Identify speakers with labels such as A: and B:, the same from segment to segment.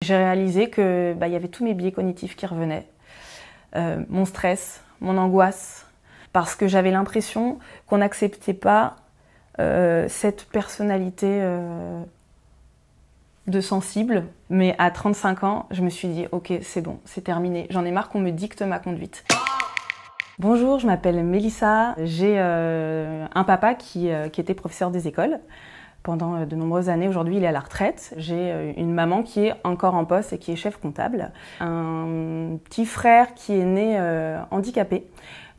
A: J'ai réalisé que y avait tous mes biais cognitifs qui revenaient. Mon stress, mon angoisse, parce que j'avais l'impression qu'on n'acceptait pas cette personnalité de sensible. Mais à 35 ans, je me suis dit « Ok, c'est bon, c'est terminé. J'en ai marre qu'on me dicte ma conduite. » Bonjour, je m'appelle Mélissa. J'ai un papa qui était professeur des écoles pendant de nombreuses années. Aujourd'hui, il est à la retraite. J'ai une maman qui est encore en poste et qui est chef comptable. Un petit frère qui est né handicapé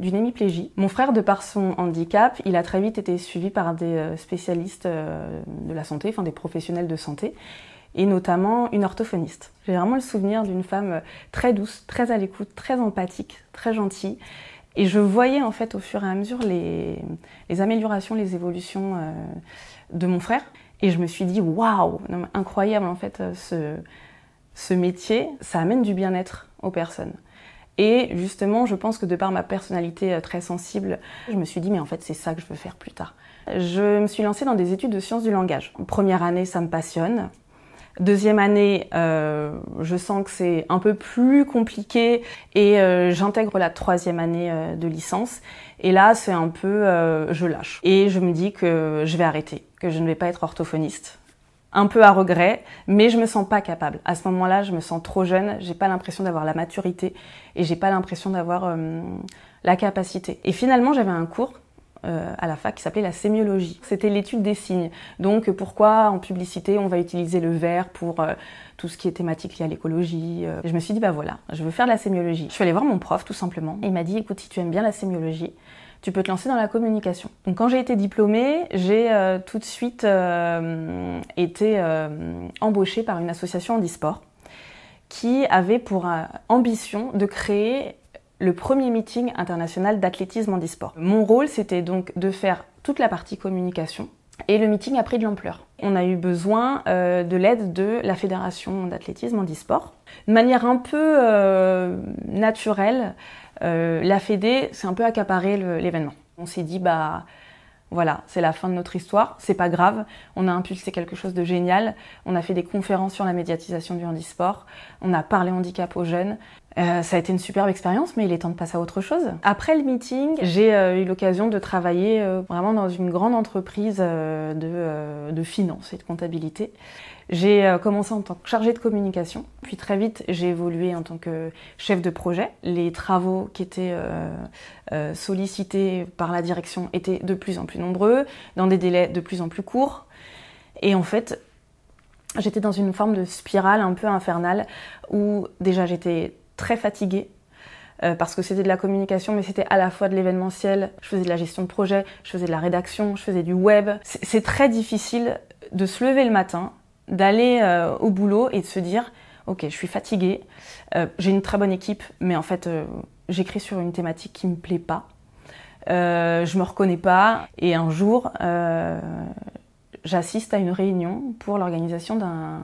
A: d'une hémiplégie. Mon frère, de par son handicap, il a très vite été suivi par des spécialistes de la santé, enfin des professionnels de santé, et notamment une orthophoniste. J'ai vraiment le souvenir d'une femme très douce, très à l'écoute, très empathique, très gentille. Et je voyais en fait au fur et à mesure les améliorations, les évolutions de mon frère. Et je me suis dit, waouh, incroyable en fait ce métier, ça amène du bien-être aux personnes. Et justement, je pense que de par ma personnalité très sensible, je me suis dit, mais en fait, c'est ça que je veux faire plus tard. Je me suis lancée dans des études de sciences du langage. Première année, ça me passionne. Deuxième année, je sens que c'est un peu plus compliqué et j'intègre la troisième année de licence. Et là, c'est un peu, je lâche. Et je me dis que je vais arrêter, que je ne vais pas être orthophoniste. Un peu à regret, mais je me sens pas capable. À ce moment-là, je me sens trop jeune, j'ai pas l'impression d'avoir la maturité et j'ai pas l'impression d'avoir la capacité. Et finalement, j'avais un cours à la fac qui s'appelait la sémiologie. C'était l'étude des signes. Donc pourquoi en publicité on va utiliser le vert pour tout ce qui est thématique lié à l'écologie. Je me suis dit voilà, je veux faire de la sémiologie. Je suis allée voir mon prof tout simplement. Il m'a dit écoute, si tu aimes bien la sémiologie, tu peux te lancer dans la communication. Donc quand j'ai été diplômée, j'ai tout de suite été embauchée par une association handisport qui avait pour ambition de créer le premier meeting international d'athlétisme handisport. Mon rôle, c'était donc de faire toute la partie communication et le meeting a pris de l'ampleur. On a eu besoin de l'aide de la Fédération d'athlétisme handisport. De manière un peu naturelle, la Fédé s'est un peu accaparé l'événement. On s'est dit voilà, c'est la fin de notre histoire, c'est pas grave, on a impulsé quelque chose de génial, on a fait des conférences sur la médiatisation du handisport, on a parlé handicap aux jeunes. Ça a été une superbe expérience, mais il est temps de passer à autre chose. Après le meeting, j'ai eu l'occasion de travailler vraiment dans une grande entreprise de finance et de comptabilité. J'ai commencé en tant que chargée de communication, puis très vite j'ai évolué en tant que chef de projet. Les travaux qui étaient sollicités par la direction étaient de plus en plus nombreux, dans des délais de plus en plus courts. Et en fait, j'étais dans une forme de spirale un peu infernale où déjà j'étais très fatiguée parce que c'était de la communication, mais c'était à la fois de l'événementiel. Je faisais de la gestion de projet, je faisais de la rédaction, je faisais du web. C'est très difficile de se lever le matin, d'aller au boulot et de se dire « Ok, je suis fatiguée, j'ai une très bonne équipe, mais en fait, j'écris sur une thématique qui me plaît pas, je me reconnais pas. » Et un jour, j'assiste à une réunion pour l'organisation d'un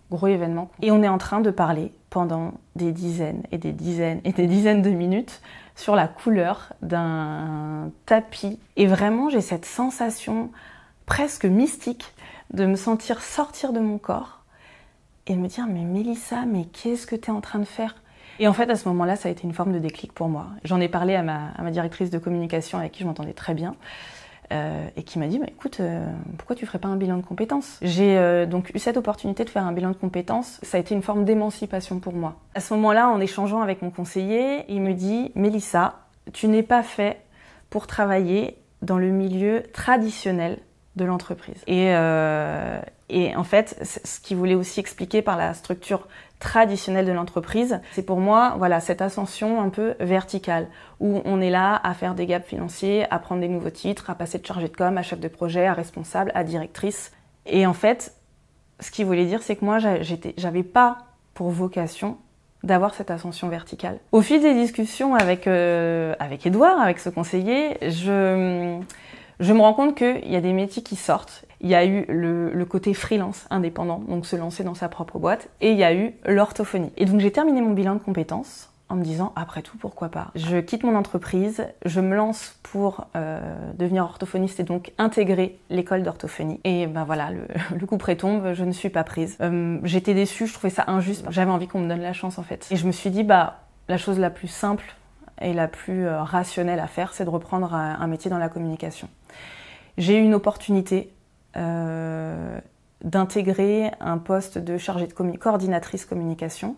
A: gros événement. Et on est en train de parler pendant des dizaines et des dizaines et des dizaines de minutes sur la couleur d'un tapis. Et vraiment, j'ai cette sensation presque mystique de me sentir sortir de mon corps et de me dire « Mais Mélissa, mais qu'est-ce que tu es en train de faire ?» Et en fait, à ce moment-là, ça a été une forme de déclic pour moi. J'en ai parlé à ma directrice de communication avec qui je m'entendais très bien. Et qui m'a dit écoute, pourquoi tu ferais pas un bilan de compétences? J'ai donc eu cette opportunité de faire un bilan de compétences. Ça a été une forme d'émancipation pour moi. À ce moment-là, en échangeant avec mon conseiller, il me dit Mélissa, tu n'es pas fait pour travailler dans le milieu traditionnel de l'entreprise. Et en fait, ce qu'il voulait aussi expliquer par la structure traditionnelle de l'entreprise, c'est pour moi cette ascension un peu verticale, où on est là à faire des gaps financiers, à prendre des nouveaux titres, à passer de chargé de com, à chef de projet, à responsable, à directrice. Et en fait, ce qu'il voulait dire, c'est que moi, j'avais pas pour vocation d'avoir cette ascension verticale. Au fil des discussions avec Edouard, avec ce conseiller, je me rends compte qu'il y a des métiers qui sortent. Il y a eu le côté freelance, indépendant, donc se lancer dans sa propre boîte, et il y a eu l'orthophonie. Et donc j'ai terminé mon bilan de compétences en me disant après tout pourquoi pas. Je quitte mon entreprise, je me lance pour devenir orthophoniste et donc intégrer l'école d'orthophonie. Et ben voilà, le coup près tombe, je ne suis pas prise. J'étais déçue, je trouvais ça injuste, j'avais envie qu'on me donne la chance en fait. Et je me suis dit la chose la plus simple et la plus rationnelle à faire, c'est de reprendre un métier dans la communication. J'ai eu une opportunité d'intégrer un poste de chargée de coordinatrice communication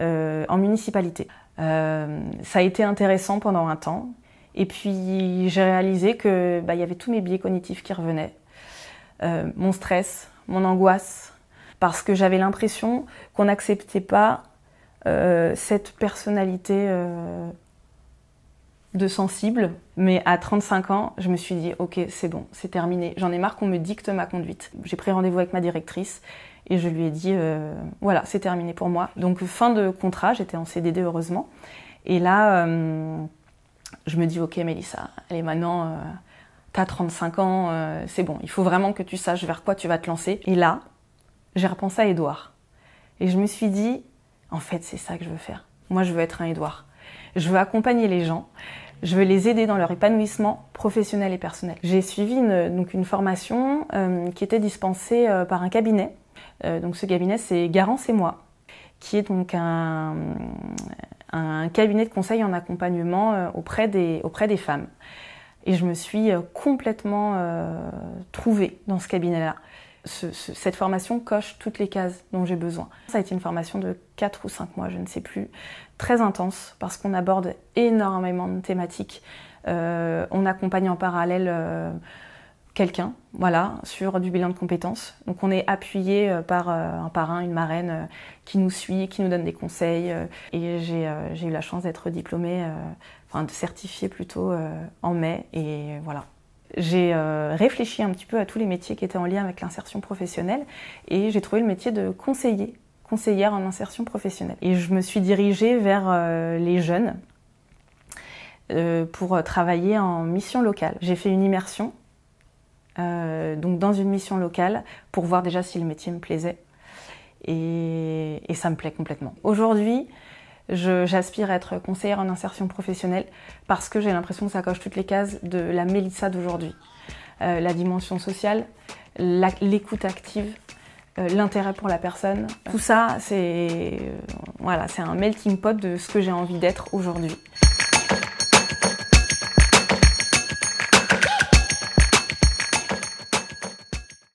A: en municipalité. Ça a été intéressant pendant un temps et puis j'ai réalisé que y avait tous mes biais cognitifs qui revenaient, mon stress, mon angoisse, parce que j'avais l'impression qu'on n'acceptait pas cette personnalité de sensible, mais à 35 ans, je me suis dit ok, c'est bon, c'est terminé, j'en ai marre qu'on me dicte ma conduite. J'ai pris rendez-vous avec ma directrice et je lui ai dit voilà, c'est terminé pour moi. Donc fin de contrat, j'étais en CDD heureusement. Et là, je me dis ok Mélissa, allez maintenant, t'as 35 ans, c'est bon, il faut vraiment que tu saches vers quoi tu vas te lancer. Et là, j'ai repensé à Édouard. Et je me suis dit, en fait c'est ça que je veux faire. Moi je veux être un Édouard. Je veux accompagner les gens. Je veux les aider dans leur épanouissement professionnel et personnel. J'ai suivi une formation qui était dispensée par un cabinet. Donc ce cabinet, c'est Garance et moi, qui est donc un cabinet de conseil en accompagnement auprès des femmes. Et je me suis complètement trouvée dans ce cabinet-là. Cette formation coche toutes les cases dont j'ai besoin. Ça a été une formation de 4 ou 5 mois, je ne sais plus, très intense parce qu'on aborde énormément de thématiques. On accompagne en parallèle quelqu'un, voilà, sur du bilan de compétences. Donc on est appuyé par un parrain, une marraine qui nous suit, qui nous donne des conseils. Et j'ai eu la chance d'être diplômée, certifiée plutôt en mai, et voilà. J'ai réfléchi un petit peu à tous les métiers qui étaient en lien avec l'insertion professionnelle et j'ai trouvé le métier de conseillère en insertion professionnelle. Et je me suis dirigée vers les jeunes pour travailler en mission locale. J'ai fait une immersion donc dans une mission locale pour voir déjà si le métier me plaisait et ça me plaît complètement. Aujourd'hui, j'aspire à être conseillère en insertion professionnelle parce que j'ai l'impression que ça coche toutes les cases de la Mélissa d'aujourd'hui. La dimension sociale, l'écoute active, l'intérêt pour la personne. Tout ça, c'est un melting pot de ce que j'ai envie d'être aujourd'hui.